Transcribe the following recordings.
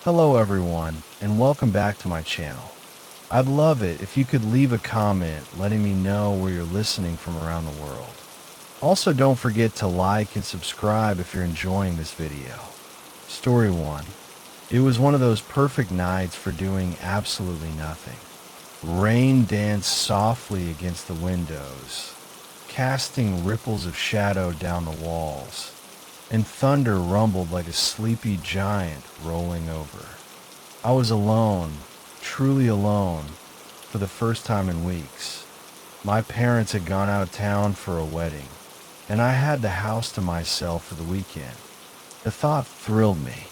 Hello everyone, and welcome back to my channel. I'd love it if you could leave a comment letting me know where you're listening from around the world. Also, don't forget to like and subscribe if you're enjoying this video. Story 1. It was one of those perfect nights for doing absolutely nothing. Rain danced softly against the windows, casting ripples of shadow down the walls, and thunder rumbled like a sleepy giant rolling over. I was alone, truly alone, for the first time in weeks. My parents had gone out of town for a wedding, and I had the house to myself for the weekend. The thought thrilled me.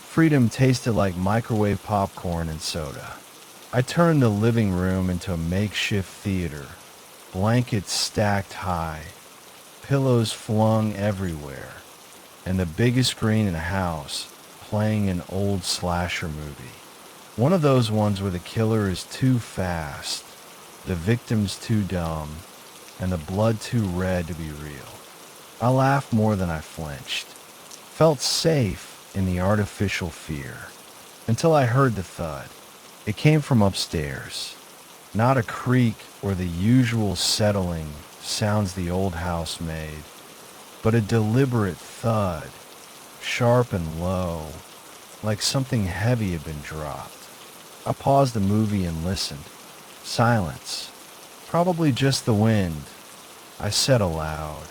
Freedom tasted like microwave popcorn and soda. I turned the living room into a makeshift theater, blankets stacked high, pillows flung everywhere, and the biggest screen in the house playing an old slasher movie. One of those ones where the killer is too fast, the victim's too dumb, and the blood too red to be real. I laughed more than I flinched, felt safe in the artificial fear, until I heard the thud. It came from upstairs, not a creak or the usual settling sounds the old house made, but a deliberate thud, sharp and low, like something heavy had been dropped. I paused the movie and listened. Silence. Probably just the wind, I said aloud,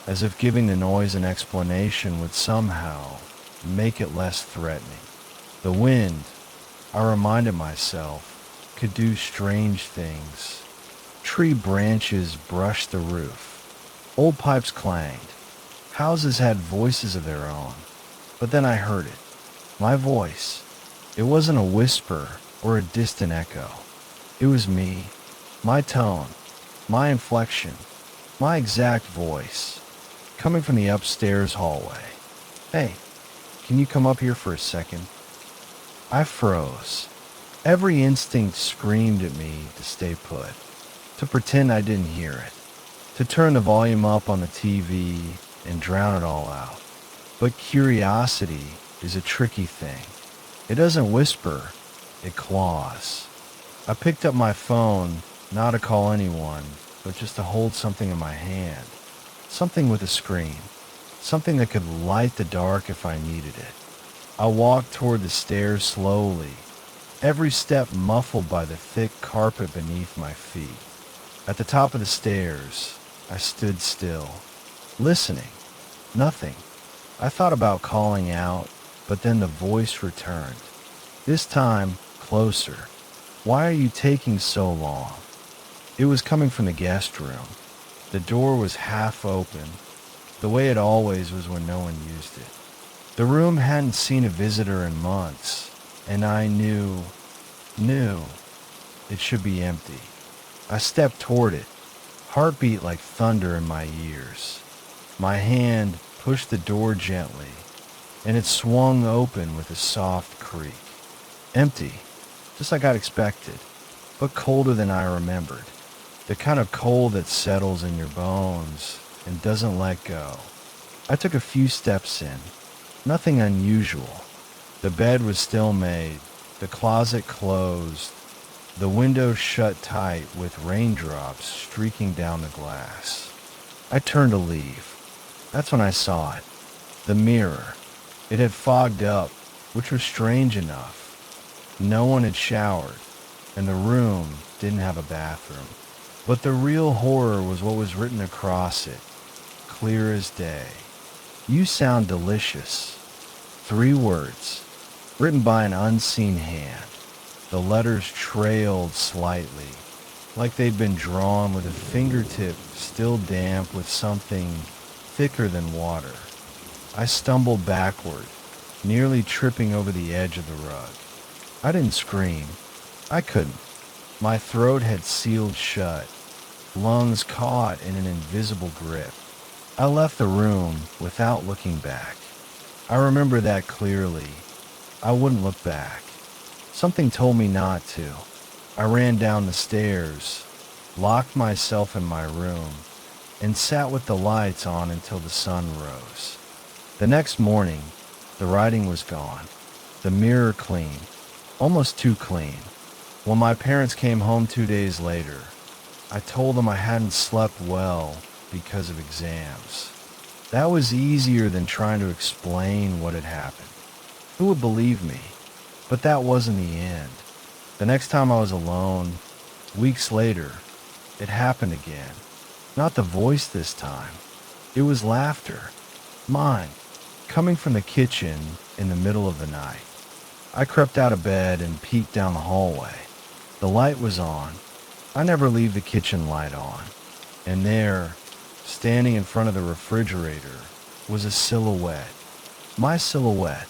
as if giving the noise an explanation would somehow make it less threatening. The wind, I reminded myself, could do strange things. Tree branches brushed the roof. Old pipes clanged. Houses had voices of their own. But then I heard it. My voice. It wasn't a whisper or a distant echo. It was me. My tone. My inflection. My exact voice. Coming from the upstairs hallway. "Hey, can you come up here for a second?" I froze. Every instinct screamed at me to stay put, to pretend I didn't hear it, to turn the volume up on the TV and drown it all out. But curiosity is a tricky thing. It doesn't whisper, it claws. I picked up my phone, not to call anyone, but just to hold something in my hand. Something with a screen. Something that could light the dark if I needed it. I walked toward the stairs slowly, every step muffled by the thick carpet beneath my feet. At the top of the stairs, I stood still, listening. Nothing. I thought about calling out, but then the voice returned. This time, closer. "Why are you taking so long?" It was coming from the guest room. The door was half open, the way it always was when no one used it. The room hadn't seen a visitor in months, and I knew it should be empty. I stepped toward it, heartbeat like thunder in my ears. My hand pushed the door gently, and it swung open with a soft creak. Empty, just like I'd expected, but colder than I remembered. The kind of cold that settles in your bones and doesn't let go. I took a few steps in. Nothing unusual. The bed was still made, the closet closed, the window shut tight with raindrops streaking down the glass. I turned to leave. That's when I saw it. The mirror. It had fogged up, which was strange enough. No one had showered, and the room didn't have a bathroom. But the real horror was what was written across it, clear as day. "You sound delicious." 3 words, written by an unseen hand. The letters trailed slightly, like they'd been drawn with a fingertip still damp with something thicker than water. I stumbled backward, nearly tripping over the edge of the rug. I didn't scream. I couldn't. My throat had sealed shut, lungs caught in an invisible grip. I left the room without looking back. I remember that clearly. I wouldn't look back. Something told me not to. I ran down the stairs, locked myself in my room, and sat with the lights on until the sun rose. The next morning, the writing was gone. The mirror clean, almost too clean. When my parents came home 2 days later, I told them I hadn't slept well because of exams. That was easier than trying to explain what had happened. Who would believe me? But that wasn't the end. The next time I was alone, weeks later, it happened again. Not the voice this time. It was laughter. Mine, coming from the kitchen in the middle of the night. I crept out of bed and peeked down the hallway. The light was on. I never leave the kitchen light on. And there, standing in front of the refrigerator, was a silhouette. My silhouette,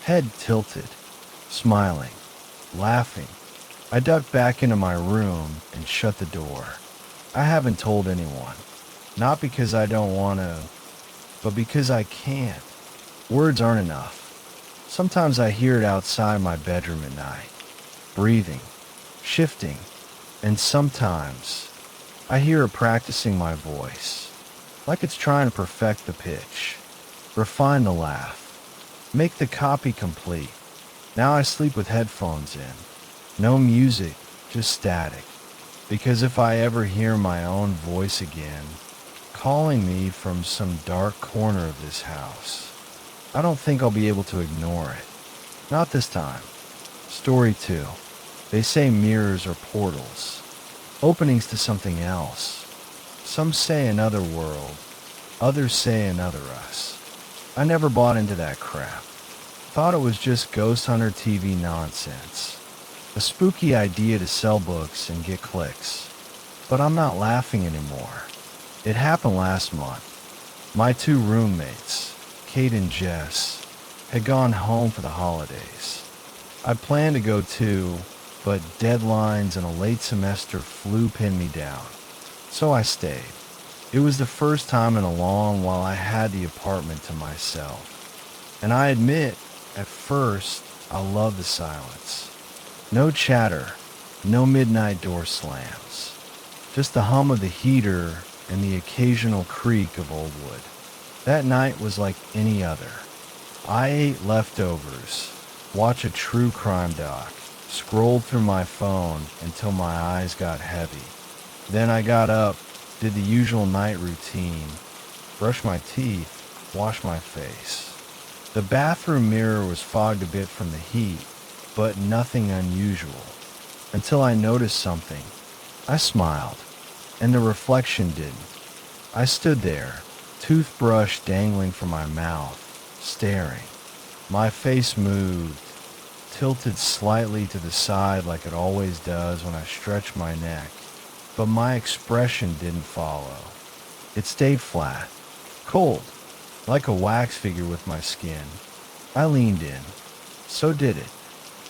head tilted, smiling, laughing. I ducked back into my room and shut the door. I haven't told anyone. Not because I don't want to, but because I can't. Words aren't enough. Sometimes I hear it outside my bedroom at night, breathing, shifting, and sometimes I hear it practicing my voice, like it's trying to perfect the pitch, refine the laugh, make the copy complete. Now I sleep with headphones in. No music, just static. Because if I ever hear my own voice again, calling me from some dark corner of this house, I don't think I'll be able to ignore it. Not this time. Story 2. They say mirrors are portals, openings to something else. Some say another world, others say another us. I never bought into that crap. Thought it was just Ghost Hunter TV nonsense. A spooky idea to sell books and get clicks. But I'm not laughing anymore. It happened last month. My 2 roommates, Kate and Jess, had gone home for the holidays. I'd planned to go too, but deadlines and a late semester flu pinned me down. So I stayed. It was the first time in a long while I had the apartment to myself. And I admit, at first, I loved the silence. No chatter, no midnight door slams. Just the hum of the heater and the occasional creak of old wood. That night was like any other. I ate leftovers, watched a true crime doc, scrolled through my phone until my eyes got heavy. Then I got up, did the usual night routine, brushed my teeth, washed my face. The bathroom mirror was fogged a bit from the heat, but nothing unusual, until I noticed something. I smiled, and the reflection didn't. I stood there, toothbrush dangling from my mouth, staring. My face moved, tilted slightly to the side like it always does when I stretch my neck, but my expression didn't follow. It stayed flat, cold, like a wax figure with my skin. I leaned in. So did it.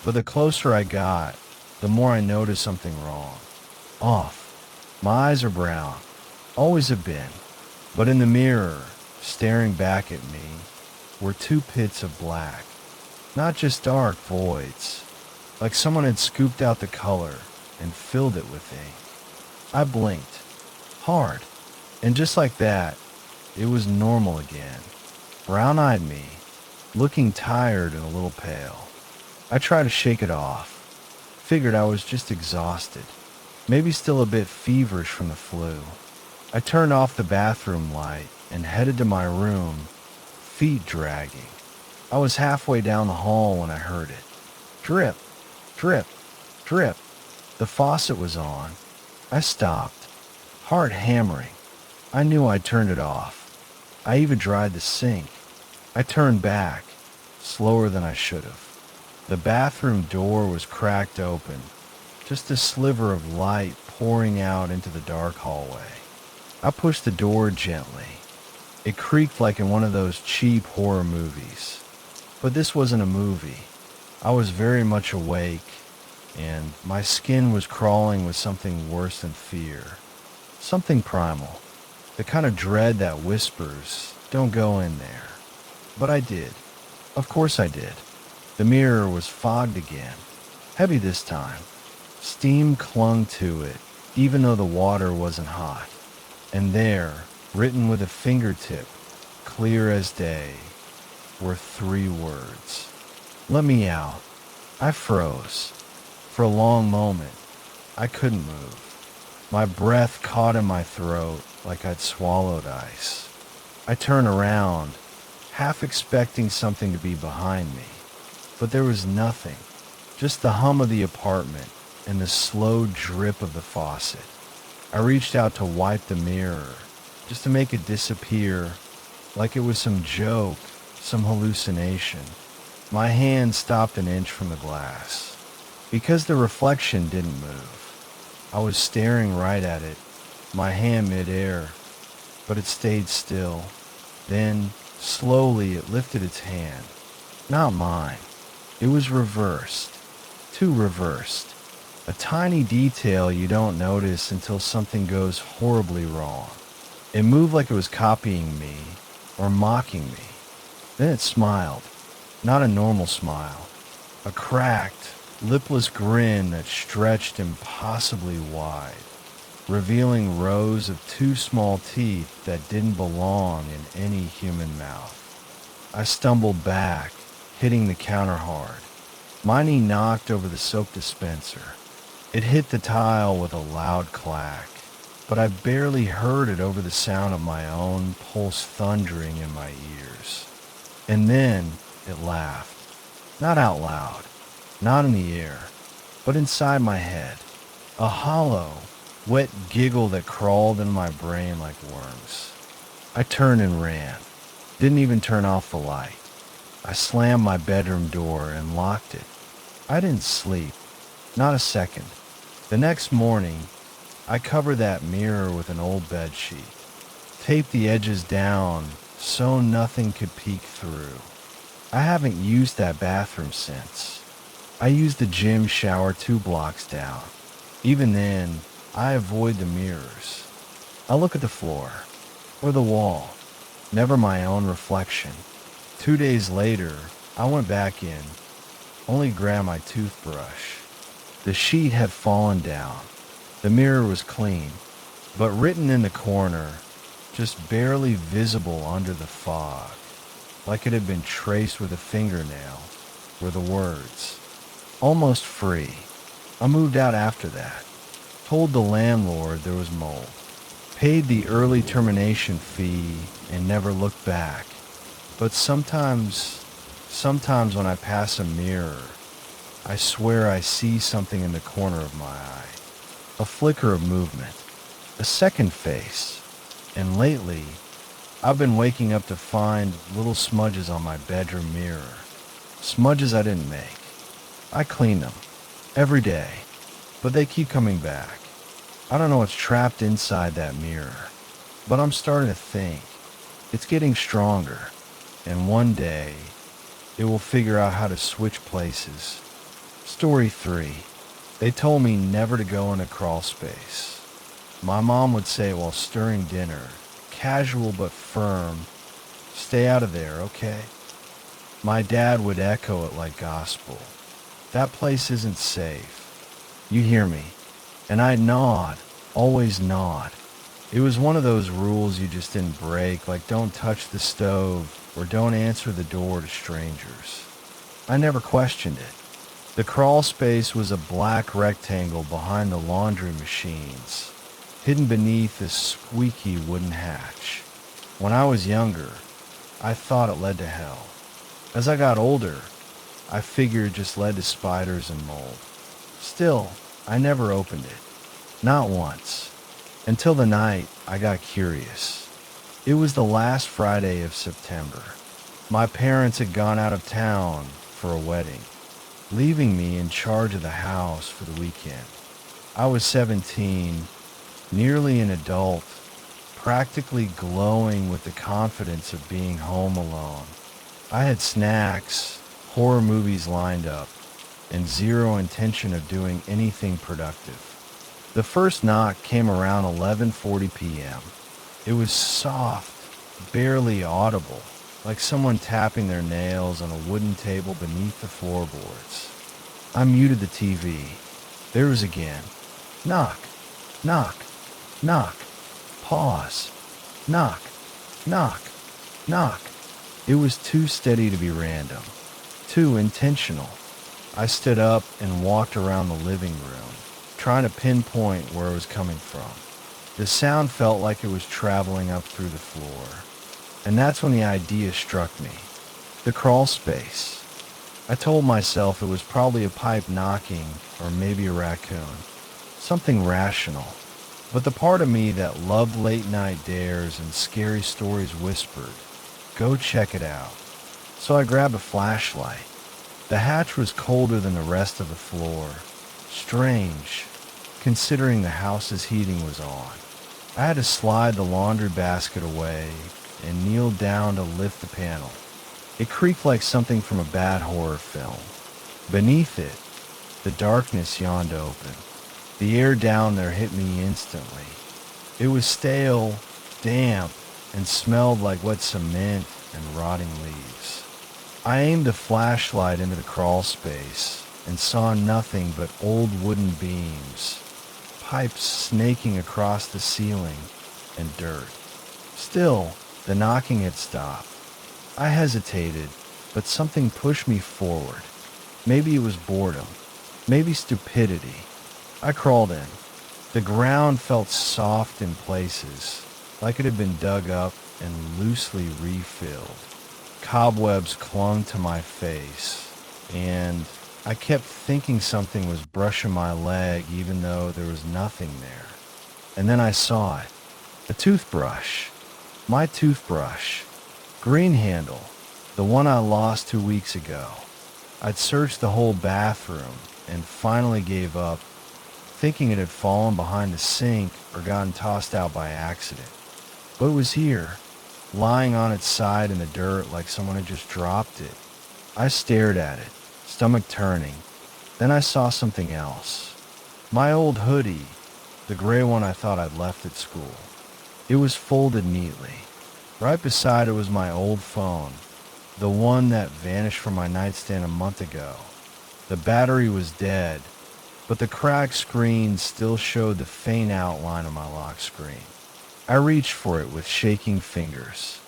But the closer I got, the more I noticed something wrong. Off. My eyes are brown. Always have been. But in the mirror, staring back at me, were 2 pits of black. Not just dark voids. Like someone had scooped out the color and filled it with ink. I blinked. Hard. And just like that, it was normal again. Brown-eyed me, looking tired and a little pale. I tried to shake it off. Figured I was just exhausted. Maybe still a bit feverish from the flu. I turned off the bathroom light and headed to my room, feet dragging. I was halfway down the hall when I heard it. Drip, drip, drip. The faucet was on. I stopped, heart hammering. I knew I'd turned it off. I even dried the sink. I turned back, slower than I should have. The bathroom door was cracked open, just a sliver of light pouring out into the dark hallway. I pushed the door gently. It creaked like in one of those cheap horror movies. But this wasn't a movie. I was very much awake, and my skin was crawling with something worse than fear. Something primal. The kind of dread that whispers, "Don't go in there." But I did. Of course I did. The mirror was fogged again. Heavy this time. Steam clung to it, even though the water wasn't hot. And there, written with a fingertip, clear as day, were 3 words. Let me out. I froze. For a long moment, I couldn't move. My breath caught in my throat like I'd swallowed ice. I turned around, half expecting something to be behind me, but there was nothing, just the hum of the apartment and the slow drip of the faucet. I reached out to wipe the mirror, just to make it disappear, like it was some joke, some hallucination. My hand stopped an inch from the glass, because the reflection didn't move. I was staring right at it, my hand midair, but it stayed still. Then, slowly, it lifted its hand. Not mine. It was reversed. Too reversed. A tiny detail you don't notice until something goes horribly wrong. It moved like it was copying me or mocking me. Then it smiled. Not a normal smile. A cracked, lipless grin that stretched impossibly wide, revealing rows of two small teeth that didn't belong in any human mouth. I stumbled back, hitting the counter hard. My knee knocked over the soap dispenser. It hit the tile with a loud clack, but I barely heard it over the sound of my own pulse thundering in my ears. And then it laughed. Not out loud, not in the air, but inside my head. A hollow, wet giggle that crawled in my brain like worms. I turned and ran. Didn't even turn off the light. I slammed my bedroom door and locked it. I didn't sleep. Not a second. The next morning, I covered that mirror with an old bed sheet, taped the edges down so nothing could peek through. I haven't used that bathroom since. I used the gym shower 2 blocks down. Even then, I avoid the mirrors. I look at the floor, or the wall, never my own reflection. 2 days later, I went back in, only grabbed my toothbrush. The sheet had fallen down. The mirror was clean, but written in the corner, just barely visible under the fog, like it had been traced with a fingernail, were the words, "Almost free." I moved out after that, told the landlord there was mold, paid the early termination fee, and never looked back. But sometimes when I pass a mirror, I swear I see something in the corner of my eye. A flicker of movement, a second face, and lately, I've been waking up to find little smudges on my bedroom mirror. Smudges I didn't make. I clean them, every day, but they keep coming back. I don't know what's trapped inside that mirror, but I'm starting to think. It's getting stronger, and one day, it will figure out how to switch places. Story 3. They told me never to go in a crawl space. My mom would say while stirring dinner, casual but firm, "Stay out of there, okay?" My dad would echo it like gospel. "That place isn't safe. You hear me?" And I'd nod, always nod. It was one of those rules you just didn't break, like don't touch the stove or don't answer the door to strangers. I never questioned it. The crawl space was a black rectangle behind the laundry machines, hidden beneath a squeaky wooden hatch. When I was younger, I thought it led to hell. As I got older, I figured it just led to spiders and mold. Still, I never opened it. Not once. Until the night I got curious. It was the last Friday of September. My parents had gone out of town for a wedding, leaving me in charge of the house for the weekend. I was 17, nearly an adult, practically glowing with the confidence of being home alone. I had snacks, horror movies lined up, and zero intention of doing anything productive. The first knock came around 11:40 p.m. It was soft, barely audible, like someone tapping their nails on a wooden table beneath the floorboards. I muted the TV. There was again. Knock, knock, knock, pause, knock, knock, knock. It was too steady to be random, too intentional. I stood up and walked around the living room, trying to pinpoint where it was coming from. The sound felt like it was traveling up through the floor. And that's when the idea struck me. The crawl space. I told myself it was probably a pipe knocking or maybe a raccoon. Something rational. But the part of me that loved late night dares and scary stories whispered, "Go check it out." So I grabbed a flashlight. The hatch was colder than the rest of the floor. Strange, considering the house's heating was on. I had to slide the laundry basket away and kneel down to lift the panel. It creaked like something from a bad horror film. Beneath it, the darkness yawned open. The air down there hit me instantly. It was stale, damp, and smelled like wet cement and rotting leaves. I aimed the flashlight into the crawl space and saw nothing but old wooden beams, pipes snaking across the ceiling, and dirt. Still, the knocking had stopped. I hesitated, but something pushed me forward. Maybe it was boredom, maybe stupidity. I crawled in. The ground felt soft in places, like it had been dug up and loosely refilled. Cobwebs clung to my face, and I kept thinking something was brushing my leg even though there was nothing there. And then I saw it. A toothbrush. My toothbrush. Green handle. The one I lost 2 weeks ago. I'd searched the whole bathroom and finally gave up, thinking it had fallen behind the sink or gotten tossed out by accident. But it was here, lying on its side in the dirt like someone had just dropped it. I stared at it, stomach turning. Then I saw something else. My old hoodie, the gray one I thought I'd left at school. It was folded neatly. Right beside it was my old phone, the one that vanished from my nightstand a month ago. The battery was dead, but the cracked screen still showed the faint outline of my lock screen. I reached for it with shaking fingers,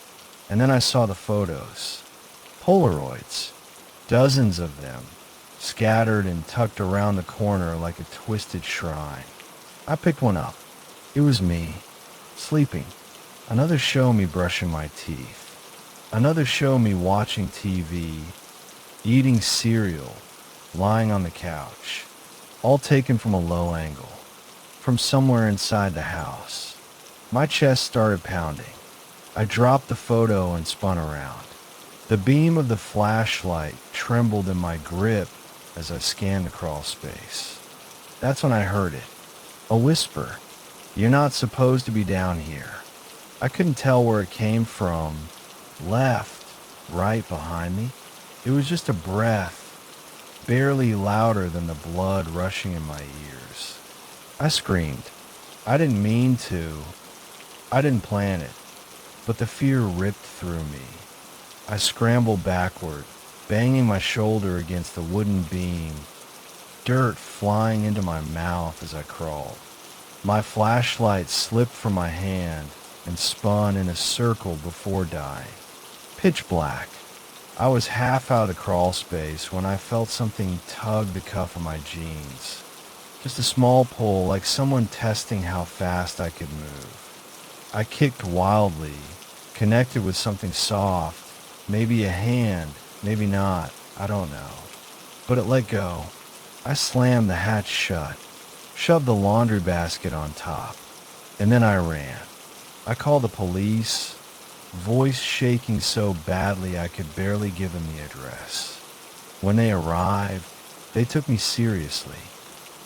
and then I saw the photos. Polaroids, dozens of them, scattered and tucked around the corner like a twisted shrine. I picked one up. It was me, sleeping. Another show me brushing my teeth. Another show me watching TV, eating cereal, lying on the couch. All taken from a low angle, from somewhere inside the house. My chest started pounding. I dropped the photo and spun around. The beam of the flashlight trembled in my grip as I scanned the crawl space. That's when I heard it. A whisper. "You're not supposed to be down here." I couldn't tell where it came from. Left, right behind me. It was just a breath, barely louder than the blood rushing in my ears. I screamed. I didn't mean to. I didn't plan it, but the fear ripped through me. I scrambled backward, banging my shoulder against the wooden beam, dirt flying into my mouth as I crawled. My flashlight slipped from my hand and spun in a circle before dying. Pitch black. I was half out of the crawl space when I felt something tug the cuff of my jeans. Just a small pull, like someone testing how fast I could move. I kicked wildly, connected with something soft, maybe a hand, maybe not, I don't know. But it let go. I slammed the hatch shut, shoved the laundry basket on top, and then I ran. I called the police, voice shaking so badly I could barely give them the address. When they arrived, they took me seriously.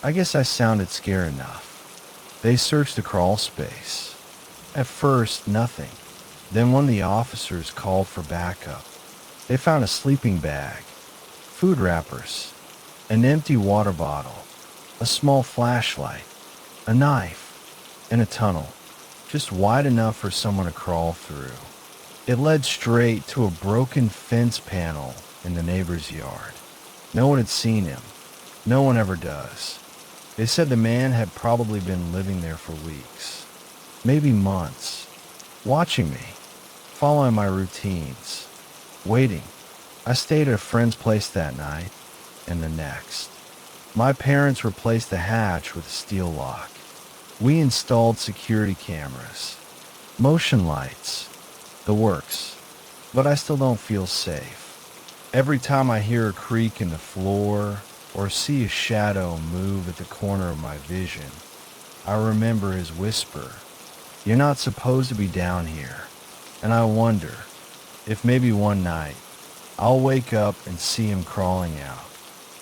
I guess I sounded scared enough. They searched the crawl space. At first, nothing. Then one of the officers called for backup. They found a sleeping bag, food wrappers, an empty water bottle, a small flashlight, a knife, and a tunnel, just wide enough for someone to crawl through. It led straight to a broken fence panel in the neighbor's yard. No one had seen him. No one ever does. They said the man had probably been living there for weeks, maybe months, watching me, following my routines, waiting, I stayed at a friend's place that night, and the next. My parents replaced the hatch with a steel lock. We installed security cameras, motion lights, the works, but I still don't feel safe. Every time I hear a creak in the floor or see a shadow move at the corner of my vision, I remember his whisper, "You're not supposed to be down here." And I wonder if maybe one night I'll wake up and see him crawling out,